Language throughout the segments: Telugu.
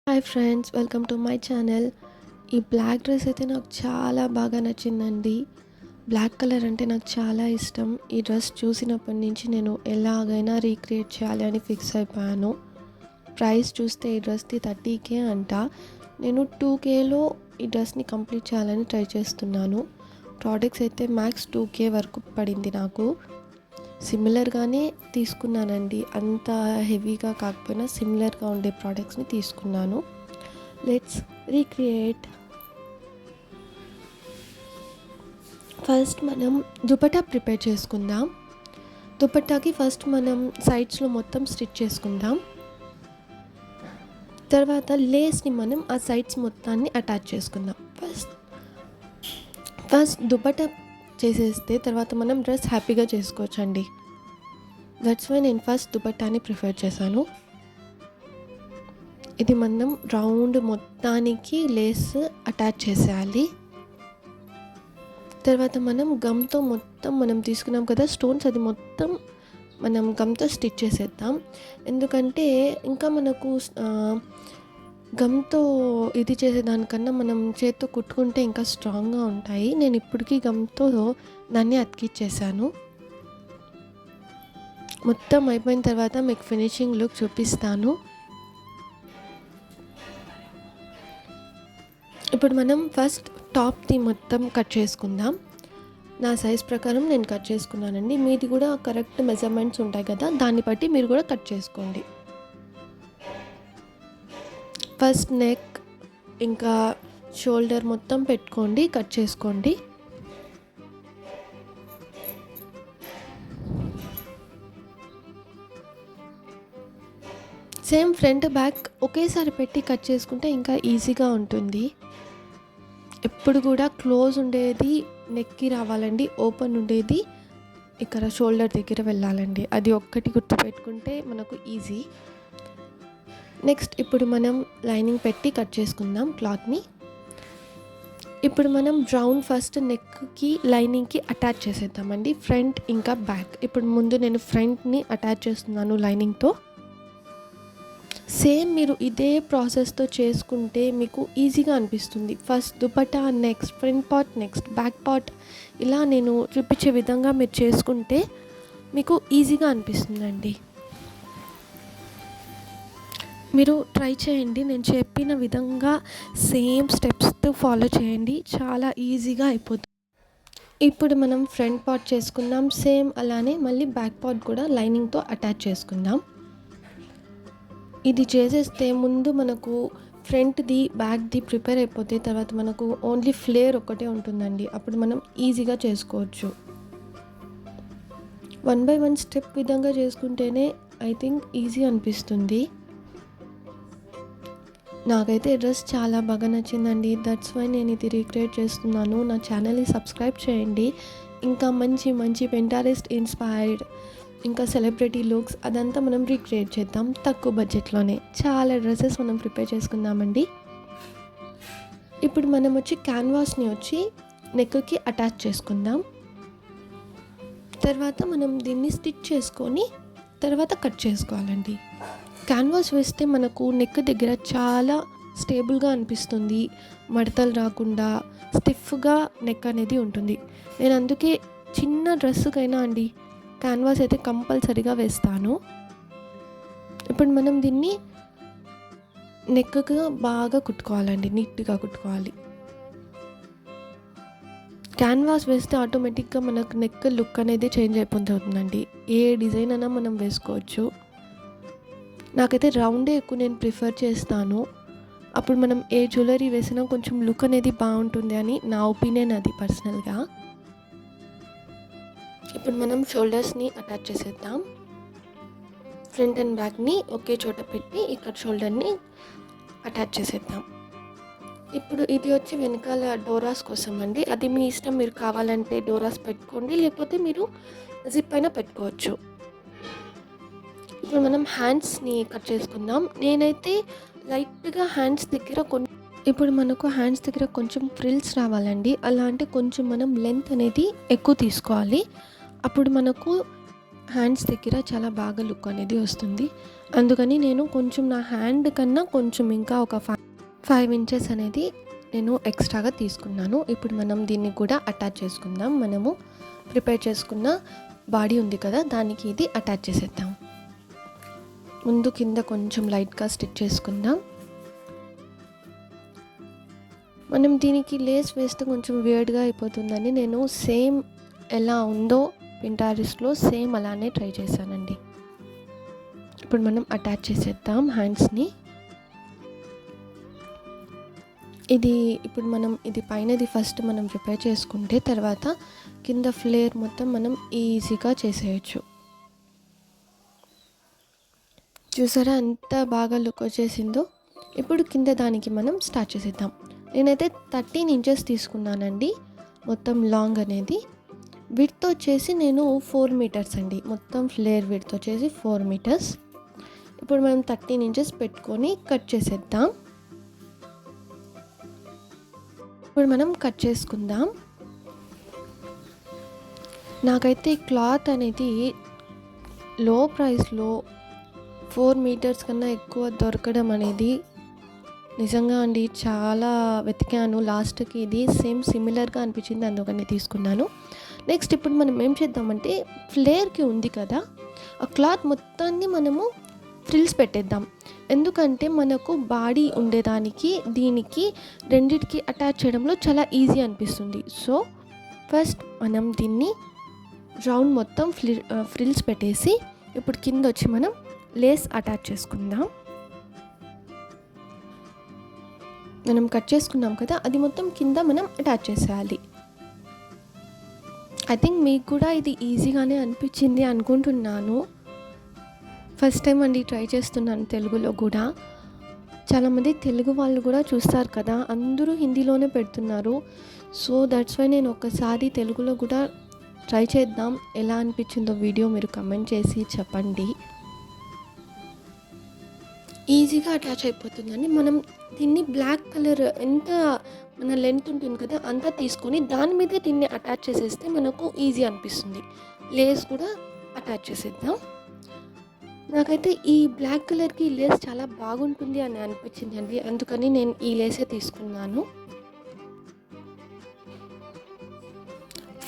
Hi friends, welcome to my channel. ఈ బ్లాక్ డ్రెస్ అయితే నాకు చాలా బాగా నచ్చిందండి. బ్లాక్ కలర్ అంటే నాకు చాలా ఇష్టం. ఈ డ్రెస్ చూసినప్పటి నుంచి నేను ఎలాగైనా రీక్రియేట్ చేయాలి అని ఫిక్స్ అయిపోయాను. ప్రైస్ చూస్తే ఈ డ్రెస్ది 30K అంట. నేను 2Kలో ఈ డ్రెస్ని కంప్లీట్ చేయాలని ట్రై చేస్తున్నాను. ప్రోడక్ట్స్ అయితే మ్యాక్స్ 2K వరకు పడింది నాకు. సిమిలర్గానే తీసుకున్నానండి, అంత హెవీగా కాకపోయినా సిమిలర్గా ఉండే ప్రోడక్ట్స్ని తీసుకున్నాను. Let's recreate. ఫస్ట్ మనం దుపట్టా ప్రిపేర్ చేసుకుందాం. దుపట్టాకి ఫస్ట్ మనం సైడ్స్లో మొత్తం స్టిచ్ చేసుకుందాం. తర్వాత లేస్ని మనం ఆ సైడ్స్ మొత్తాన్ని అటాచ్ చేసుకుందాం. ఫస్ట్ దుపట్టా చేసేస్తే తర్వాత మనం డ్రెస్ హ్యాపీగా చేసుకోవచ్చు అండి. దట్స్ వై నేను ఫస్ట్ దుపట్టాని ప్రిఫర్ చేశాను. ఇది మనం రౌండ్ మొత్తానికి లేస్ అటాచ్ చేసేయాలి. తర్వాత మనం గమ్తో మొత్తం మనం తీసుకున్నాం కదా స్టోన్స్, అది మొత్తం మనం గమ్తో స్టిచ్ చేసేద్దాం. ఎందుకంటే ఇంకా మనకు గమ్తో ఇది చేసేదానికన్నా మనం చేత్తో కుట్టుకుంటే ఇంకా స్ట్రాంగ్గా ఉంటాయి. నేను ఇప్పటికీ గమ్తో దాన్ని అతికిచ్చేసాను. మొత్తం అయిపోయిన తర్వాత మీకు ఫినిషింగ్ లుక్ చూపిస్తాను. ఇప్పుడు మనం ఫస్ట్ టాప్ది మొత్తం కట్ చేసుకుందాం. నా సైజ్ ప్రకారం నేను కట్ చేసుకున్నానండి. మీది కూడా కరెక్ట్ మెజర్మెంట్స్ ఉంటాయి కదా, దాన్ని బట్టి మీరు కూడా కట్ చేసుకోండి. ఫస్ట్ నెక్ ఇంకా షోల్డర్ మొత్తం పెట్టుకోండి, కట్ చేసుకోండి. సేమ్ ఫ్రంట్ బ్యాక్ ఒకేసారి పెట్టి కట్ చేసుకుంటే ఇంకా ఈజీగా ఉంటుంది. ఎప్పుడు కూడా క్లోజ్ ఉండేది నెక్కి రావాలండి, ఓపెన్ ఉండేది ఇక్కడ షోల్డర్ దగ్గర వెళ్ళాలండి. అది ఒక్కటి గుర్తుపెట్టుకుంటే మనకు ఈజీ. నెక్స్ట్ ఇప్పుడు మనం లైనింగ్ పెట్టి కట్ చేసుకుందాం క్లాత్ని. ఇప్పుడు మనం రౌండ్ ఫస్ట్ నెక్కి లైనింగ్కి అటాచ్ చేసేద్దామండి, ఫ్రంట్ ఇంకా బ్యాక్. ఇప్పుడు ముందు నేను ఫ్రంట్ని అటాచ్ చేస్తున్నాను లైనింగ్తో. సేమ్ మీరు ఇదే ప్రాసెస్తో చేసుకుంటే మీకు ఈజీగా అనిపిస్తుంది. First dupatta, next front part, next back part, ఇలా నేను చూపించే విధంగా మీరు చేసుకుంటే మీకు ఈజీగా అనిపిస్తుందండి. మీరు ట్రై చేయండి, నేను చెప్పిన విధంగా సేమ్ స్టెప్స్తో ఫాలో చేయండి, చాలా ఈజీగా అయిపోతుంది. ఇప్పుడు మనం ఫ్రంట్ పార్ట్ చేసుకుందాం. సేమ్ అలానే మళ్ళీ బ్యాక్ పార్ట్ కూడా లైనింగ్తో అటాచ్ చేసుకుందాం. ఇది చేసేస్తే ముందు మనకు ఫ్రంట్ది బ్యాక్ది ప్రిపేర్ అయిపోతే తర్వాత మనకు ఓన్లీ ఫ్లేర్ ఒక్కటే ఉంటుందండి. అప్పుడు మనం ఈజీగా చేసుకోవచ్చు. 1 by 1 స్టెప్ విధంగా చేసుకుంటేనే ఐ థింక్ ఈజీ అనిపిస్తుంది. నాకైతే డ్రెస్ చాలా బాగా నచ్చిందండి. దట్స్ వై నేను ఇది రీక్రియేట్ చేస్తున్నాను. నా ఛానల్ని సబ్స్క్రైబ్ చేయండి. ఇంకా మంచి మంచి పింటరెస్ట్ ఇన్స్పైర్డ్ ఇంకా సెలబ్రిటీ లుక్స్ అదంతా మనం రీక్రియేట్ చేద్దాం తక్కువ బడ్జెట్లోనే. చాలా డ్రెస్సెస్ మనం ప్రిపేర్ చేసుకుందామండి. ఇప్పుడు మనం క్యాన్వాస్ని నెక్కి అటాచ్ చేసుకుందాం. తర్వాత మనం దీన్ని స్టిచ్ చేసుకొని తర్వాత కట్ చేసుకోవాలండి. క్యాన్వాస్ వేస్తే మనకు నెక్ దగ్గర చాలా స్టేబుల్గా అనిపిస్తుంది, మడతలు రాకుండా స్టిఫ్గా నెక్ అనేది ఉంటుంది. నేను అందుకే చిన్న డ్రెస్సుకైనా అండి క్యాన్వాస్ అయితే కంపల్సరీగా వేస్తాను. ఇప్పుడు మనం దీన్ని నెక్గా బాగా కుట్టుకోవాలండి, నీట్గా కుట్టుకోవాలి. క్యాన్వాస్ వేస్తే ఆటోమేటిక్గా మనకు నెక్ లుక్ అనేది చేంజ్ అయిపోతుందండి. ఏ డిజైన్ అయినా మనం వేసుకోవచ్చు. నాకైతే రౌండే ఎక్కువ నేను ప్రిఫర్ చేస్తాను. అప్పుడు మనం ఏ జ్యువెలరీ వేసినా కొంచెం లుక్ అనేది బాగుంటుంది అని నా ఒపీనియన్, అది పర్సనల్గా. ఇప్పుడు మనం షోల్డర్స్ని అటాచ్ చేసేద్దాం. ఫ్రంట్ అండ్ బ్యాక్ని ఒకే చోట పెట్టి ఇక్కడ షోల్డర్ని అటాచ్ చేసేద్దాం. ఇప్పుడు ఇది వెనకాల డోరాస్ కోసం అండి. అది మీ ఇష్టం, మీరు కావాలంటే డోరాస్ పెట్టుకోండి, లేకపోతే మీరు జిప్ అయినా పెట్టుకోవచ్చు. ఇప్పుడు మనం హ్యాండ్స్ని కట్ చేసుకుందాం. నేనైతే లైట్గా హ్యాండ్స్ దగ్గర ఇప్పుడు మనకు హ్యాండ్స్ దగ్గర కొంచెం ఫ్రిల్స్ రావాలండి. అలా అంటే కొంచెం మనం లెంత్ అనేది ఎక్కువ తీసుకోవాలి. అప్పుడు మనకు హ్యాండ్స్ దగ్గర చాలా బాగా లుక్ అనేది వస్తుంది. అందుకని నేను కొంచెం నా హ్యాండ్ కన్నా కొంచెం ఇంకా ఒక 5 ఇంచెస్ అనేది నేను ఎక్స్ట్రాగా తీసుకున్నాను. ఇప్పుడు మనం దీన్ని కూడా అటాచ్ చేసుకుందాం. మనము ప్రిపేర్ చేసుకున్న బాడీ ఉంది కదా, దానికి ఇది అటాచ్ చేసేద్దాం. ముందు కింద కొంచెం లైట్గా స్టిచ్ చేసుకుందాం. మనం దీనికి లేస్ వేస్తే కొంచెం వియర్డ్గా అయిపోతుందని నేను సేమ్ ఎలా ఉందో పింటరెస్ట్లో సేమ్ అలానే ట్రై చేశానండి. ఇప్పుడు మనం అటాచ్ చేసేద్దాం హ్యాండ్స్ని. ఇప్పుడు మనం ఇది పైనది ఫస్ట్ మనం ప్రిపేర్ చేసుకుంటే తర్వాత కింద ఫ్లేర్ మొత్తం మనం ఈజీగా చేసేయచ్చు. చూసారా ఎంత బాగా లుక్ వచ్చేసిందో. ఇప్పుడు కింద దానికి మనం స్టార్ట్ చేసేద్దాం. నేనైతే 13 ఇంచెస్ తీసుకున్నానండి మొత్తం లాంగ్ అనేది. విడ్త్ వచ్చేసి నేను 4 మీటర్స్ అండి. మొత్తం ఫ్లేర్ విడ్త్ వచ్చేసి 4 మీటర్స్. ఇప్పుడు మనం 13 ఇంచెస్ పెట్టుకొని కట్ చేసేద్దాం. ఇప్పుడు మనం కట్ చేసుకుందాం. నాకైతే క్లాత్ అనేది లో ప్రైస్లో 4 మీటర్స్ కన్నా ఎక్కువ దొరకడం అనేది నిజంగా అండి చాలా వెతికాను. లాస్ట్కి ఇది సేమ్ సిమిలర్గా అనిపించింది, అందుకని తీసుకున్నాను. నెక్స్ట్ ఇప్పుడు మనం ఏం చేద్దామంటే ఫ్లేర్కి ఉంది కదా, ఆ క్లాత్ మొత్తాన్ని మనము ఫ్రిల్స్ పెట్టేద్దాం. ఎందుకంటే మనకు బాడీ ఉండేదానికి దీనికి రెండిటికి అటాచ్ చేయడంలో చాలా ఈజీ అనిపిస్తుంది. సో ఫస్ట్ మనం దీన్ని రౌండ్ మొత్తం ఫ్రిల్స్ పెట్టేసి ఇప్పుడు కింద వచ్చి మనం లేస్ అటాచ్ చేసుకుందాం. మనం కట్ చేసుకున్నాం కదా, అది మొత్తం కింద మనం అటాచ్ చేసేయాలి. ఐ థింక్ మీకు కూడా ఇది ఈజీగానే అనిపించింది అనుకుంటున్నాను. ఫస్ట్ టైం అండి ట్రై చేస్తున్నాను తెలుగులో కూడా. చాలామంది తెలుగు వాళ్ళు కూడా చూస్తారు కదా, అందరూ హిందీలోనే పెడుతున్నారు. సో దట్స్ వై నేను ఒకసారి తెలుగులో కూడా ట్రై చేద్దాం. ఎలా అనిపించిందో వీడియో మీరు కమెంట్ చేసి చెప్పండి. ఈజీగా అటాచ్ అయిపోతుందండి. మనం దీన్ని బ్లాక్ కలర్ ఎంత మన లెంత్ ఉంటుంది కదా అంతా తీసుకొని దాని మీదే దీన్ని అటాచ్ చేసేస్తే మనకు ఈజీ అనిపిస్తుంది. లేస్ కూడా అటాచ్ చేసేద్దాం. నాకైతే ఈ బ్లాక్ కలర్కి ఈ లేస్ చాలా బాగుంటుంది అని అనిపించింది అండి, అందుకని నేను ఈ లేసే తీసుకున్నాను.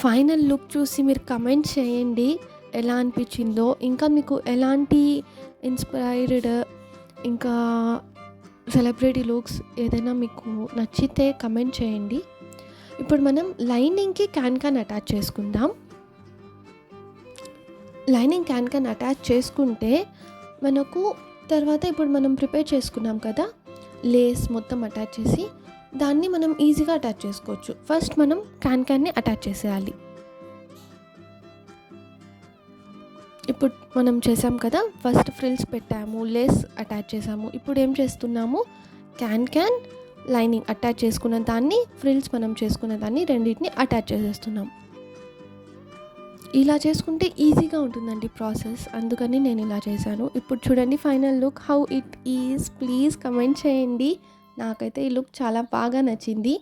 ఫైనల్ లుక్ చూసి మీరు కమెంట్ చేయండి ఎలా అనిపించిందో. ఇంకా మీకు ఎలాంటి ఇన్స్పైర్డ్ ఇంకా సెలబ్రిటీ లుక్స్ ఏదైనా మీకు నచ్చితే కమెంట్ చేయండి. ఇప్పుడు మనం లైనింగ్కి క్యాన్ అటాచ్ చేసుకుందాం. లైనింగ్ క్యాన్ అటాచ్ చేసుకుంటే మనకు తర్వాత ఇప్పుడు మనం ప్రిపేర్ చేసుకున్నాం కదా లేస్ మొత్తం అటాచ్ చేసి దాన్ని మనం ఈజీగా అటాచ్ చేసుకోవచ్చు. ఫస్ట్ మనం క్యాన్ని అటాచ్ చేసేయాలి. ఇప్పుడు మనం చేసాం కదా, ఫస్ట్ ఫ్రిల్స్ పెట్టాము, లేస్ అటాచ్ చేసాము. ఇప్పుడు ఏం చేస్తున్నాము, క్యాన్ లైనింగ్ అటాచ్ చేసుకున్న దాన్ని ఫ్రిల్స్ మనం చేసుకున్న దాన్ని రెండింటిని అటాచ్ చేసేస్తున్నాం. ఇలా చేసుకుంటే ఈజీగా ఉంటుందండి ప్రాసెస్, అందుకని నేను ఇలా చేశాను. ఇప్పుడు చూడండి final look how it is. Please comment చేయండి. నాకైతే ఈ లుక్ చాలా బాగా నచ్చింది.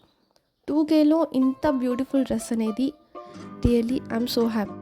2Kలో ఇంత బ్యూటిఫుల్ డ్రెస్ అనేది రియల్లీ ఐఎమ్ సో హ్యాపీ.